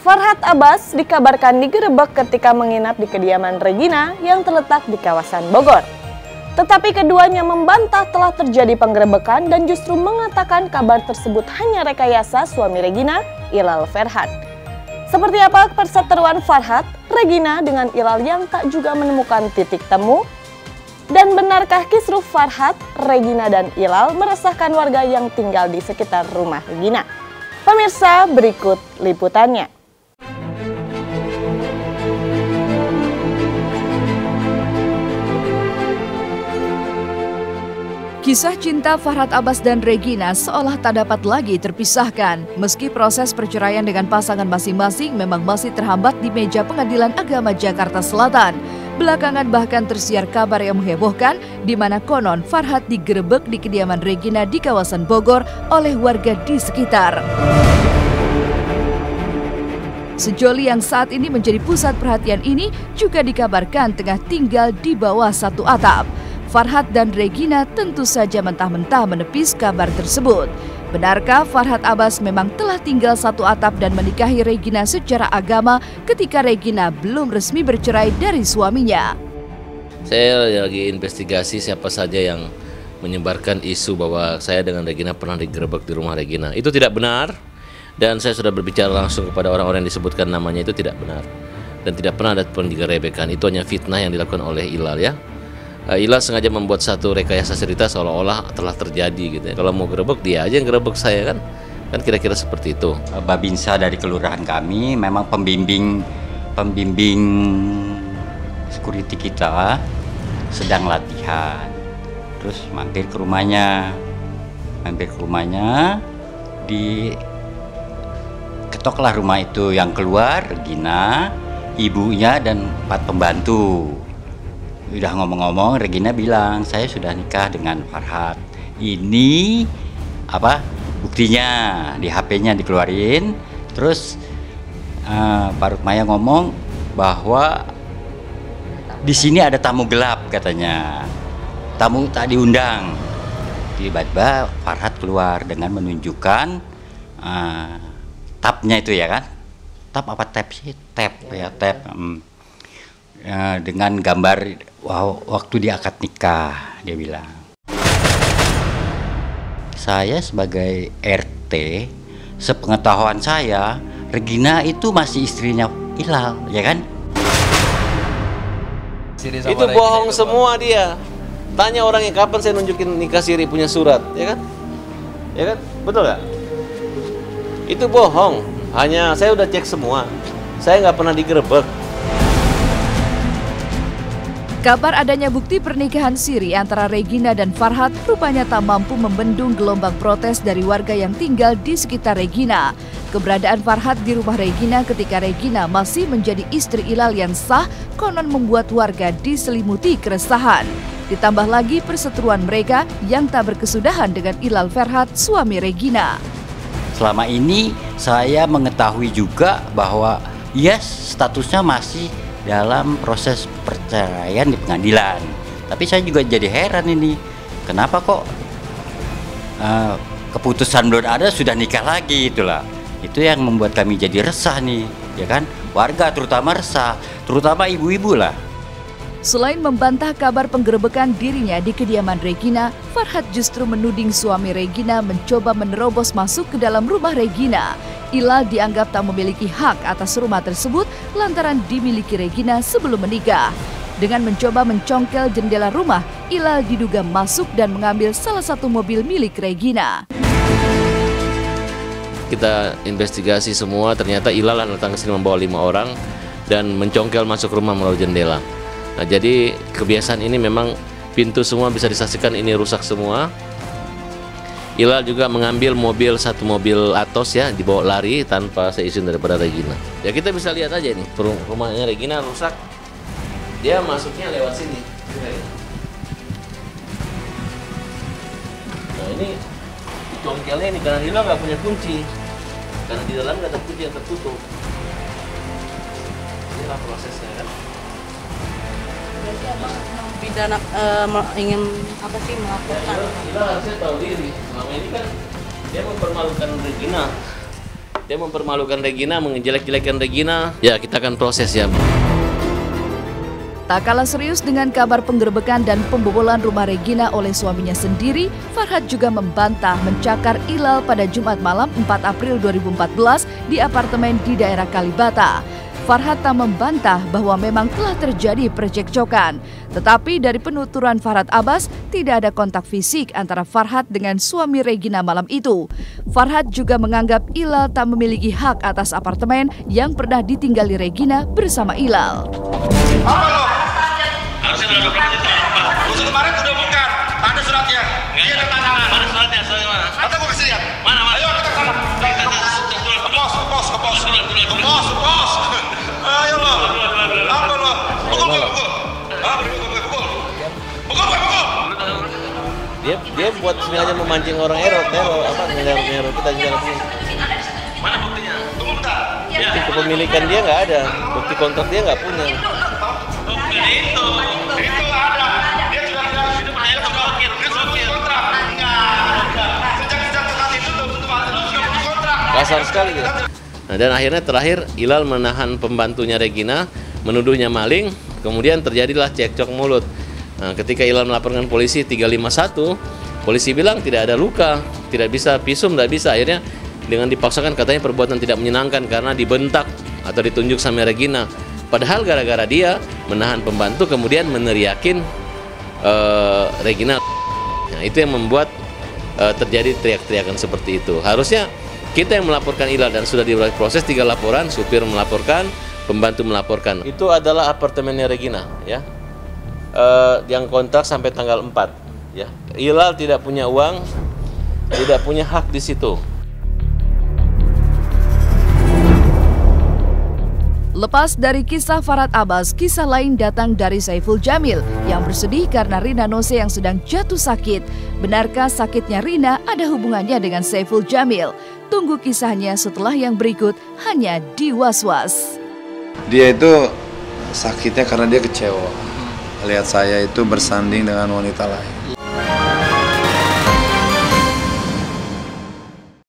Farhad Abbas dikabarkan digerebek ketika menginap di kediaman Regina yang terletak di kawasan Bogor. Tetapi keduanya membantah telah terjadi penggerebekan dan justru mengatakan kabar tersebut hanya rekayasa suami Regina, Ilal Ferhat. Seperti apa perseteruan Farhad, Regina dengan Ilal yang tak juga menemukan titik temu? Dan benarkah kisruh Farhad, Regina dan Ilal meresahkan warga yang tinggal di sekitar rumah Regina? Pemirsa, berikut liputannya. Kisah cinta Farhad Abbas dan Regina seolah tak dapat lagi terpisahkan. Meski proses perceraian dengan pasangan masing-masing memang masih terhambat di meja Pengadilan Agama Jakarta Selatan. Belakangan bahkan tersiar kabar yang menghebohkan di mana konon Farhad digerebek di kediaman Regina di kawasan Bogor oleh warga di sekitar. Sejoli yang saat ini menjadi pusat perhatian ini juga dikabarkan tengah tinggal di bawah satu atap. Farhad dan Regina tentu saja mentah-mentah menepis kabar tersebut. Benarkah Farhad Abbas memang telah tinggal satu atap dan menikahi Regina secara agama ketika Regina belum resmi bercerai dari suaminya? Saya lagi investigasi siapa saja yang menyebarkan isu bahwa saya dengan Regina pernah digerebek di rumah Regina. Itu tidak benar, dan saya sudah berbicara langsung kepada orang-orang yang disebutkan namanya, itu tidak benar. Dan tidak pernah ada penggerebekan, itu hanya fitnah yang dilakukan oleh Ilal ya. Ilal sengaja membuat satu rekayasa cerita seolah-olah telah terjadi gitu ya. Kalau mau gerebek dia aja yang gerebek saya kan kira-kira seperti itu. Babinsa dari kelurahan kami memang pembimbing security kita sedang latihan. Terus mampir ke rumahnya, ketoklah rumah itu, yang keluar Regina, ibunya dan 4 pembantu. Udah ngomong-ngomong, Regina bilang, saya sudah nikah dengan Farhad. Ini apa buktinya, di HP-nya dikeluarin. Terus Pak Rukmaya ngomong bahwa di sini ada tamu gelap katanya, tamu tak diundang. Tiba-tiba Farhad keluar dengan menunjukkan tabnya itu ya kan, tab apa tab sih, tab ya tab. Dengan gambar waktu dia akad nikah, dia bilang. Saya sebagai RT, sepengetahuan saya, Regina itu masih istrinya Ilal, ya kan? Itu bohong semua dia. Tanya orangnya kapan saya nunjukin nikah siri punya surat, ya kan? Ya kan? Betul nggak? Itu bohong. Hanya saya udah cek semua. Saya nggak pernah digerebek. Kabar adanya bukti pernikahan siri antara Regina dan Farhad rupanya tak mampu membendung gelombang protes dari warga yang tinggal di sekitar Regina. Keberadaan Farhad di rumah Regina ketika Regina masih menjadi istri Ilal yang sah konon membuat warga diselimuti keresahan. Ditambah lagi perseteruan mereka yang tak berkesudahan dengan Ilal Ferhat, suami Regina. Selama ini saya mengetahui juga bahwa statusnya masih dalam proses perceraian di pengadilan. Tapi saya juga jadi heran ini, kenapa kok keputusan belum ada sudah nikah lagi, itulah. Itu yang membuat kami jadi resah nih, ya kan? Warga terutama resah, terutama ibu-ibu lah. Selain membantah kabar penggerebekan dirinya di kediaman Regina, Farhad justru menuding suami Regina mencoba menerobos masuk ke dalam rumah Regina. Ilal dianggap tak memiliki hak atas rumah tersebut lantaran dimiliki Regina sebelum menikah. Dengan mencoba mencongkel jendela rumah, Ilal diduga masuk dan mengambil salah satu mobil milik Regina. Kita investigasi semua, ternyata Ilal datang ke sini membawa 5 orang dan mencongkel masuk rumah melalui jendela. Nah, jadi kebiasaan ini memang pintu semua bisa disaksikan ini rusak semua. Ilal juga mengambil satu mobil Atos ya, dibawa lari tanpa seizin daripada Regina. Ya kita bisa lihat aja ini, rumahnya Regina rusak. Dia masuknya lewat sini. Nah ini congkelnya ini karena Ilal nggak punya kunci, karena di dalam nggak ada kunci yang tertutup. Inilah prosesnya kan. Berarti abang pidana ingin apa sih melaporkan? Ilal harusnya tahu diri. Selama ini kan dia mempermalukan Regina. Dia mempermalukan Regina, menjelek-jelekan Regina. Ya, kita akan proses ya. Tak kalah serius dengan kabar penggerebekan dan pembobolan rumah Regina oleh suaminya sendiri, Farhad juga membantah mencakar Ilal pada Jumat malam 4 April 2014 di apartemen di daerah Kalibata. Farhad tak membantah bahwa memang telah terjadi percekcokan. Tetapi dari penuturan Farhad Abbas, tidak ada kontak fisik antara Farhad dengan suami Regina malam itu. Farhad juga menganggap Ilal tak memiliki hak atas apartemen yang pernah ditinggali Regina bersama Ilal. Apa lo? Harusnya udah berapa kemarin udah bukan. Ada suratnya. Iya ada tanda tangan. Mana suratnya? Suratnya mana? Atau gue kasih lihat. Mana? Ayo kita ke sana. Ke pos. Ayo lo. Apa lo? Pukul. Dia buat sengaja memancing orang teror kita jalan sini. Mana buktinya? Tunggu bentar. Bukti kepemilikan dia nggak ada, bukti kontrak dia nggak punya. Itu ada. Dia sudah kontrak. Enggak. Sejak saat itu tuh kontrak. Kasar sekali gitu. Nah, dan akhirnya terakhir Ilal menahan pembantunya Regina, menuduhnya maling, kemudian terjadilah cekcok mulut. Nah, ketika Ilal melaporkan polisi 351, polisi bilang tidak ada luka, tidak bisa visum, tidak bisa. Akhirnya dengan dipaksakan katanya perbuatan tidak menyenangkan karena dibentak atau ditunjuk sama Regina. Padahal gara-gara dia menahan pembantu kemudian meneriakin Regina. Nah, itu yang membuat terjadi teriak-teriakan seperti itu. Harusnya kita yang melaporkan Ilal dan sudah diproses 3 laporan, supir melaporkan, pembantu melaporkan. Itu adalah apartemennya Regina, ya. Yang kontrak sampai tanggal 4, ya. Ilal tidak punya uang, tidak punya hak di situ. Lepas dari kisah Farhad Abbas, kisah lain datang dari Saiful Jamil yang bersedih karena Rina Nose yang sedang jatuh sakit. Benarkah sakitnya Rina ada hubungannya dengan Saiful Jamil? Tunggu kisahnya setelah yang berikut hanya di Was-Was. Dia itu sakitnya karena dia kecewa. Lihat saya itu bersanding dengan wanita lain.